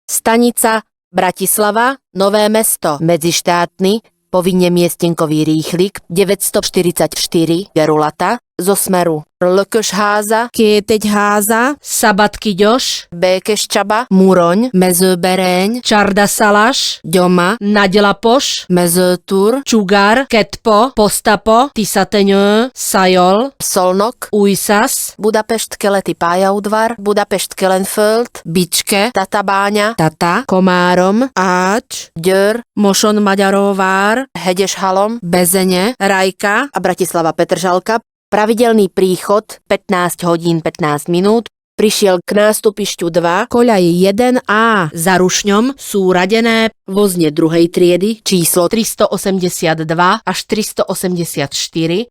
Stanica Bratislava, Nové Mesto, medzištátny, povinne miestenkový rýchlik 944 Gerulata zo smeru Lökösháza, Kétegyháza, Szabadkigyos, Békéscsaba, Muroň, Mezőberény, Csardaszálas, Gyoma, Nagylapos, Mezőtur, Csugár, Ketpo, Posztapa, Tiszatenyő, Szajol, Szolnok, Újszász, Budapest keleti pályaudvar, Budapest Kelenföld, Bicske, Tatabánya, Tata, Komárom, Ács, Győr, Mosonmagyaróvár, Hegyeshalom Bezenye, Rajka, a Bratislava Petržalka. Pravidelný príchod 15 hodín 15 minút. Prišiel k nástupišťu 2, koľaj 1A. Za Rušňom sú radené vozne druhej triedy číslo 382 až 384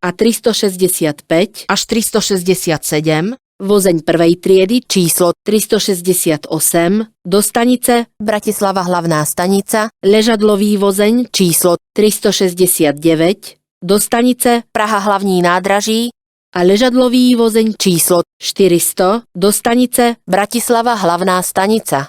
a 365 až 367, vozeň prvej triedy číslo 368 do stanice Bratislava hlavná stanica, Ležadlový vozeň číslo 369 do stanice Praha hlavní nádraží a ležadlový vozeň číslo 400 do stanice Bratislava hlavná stanica.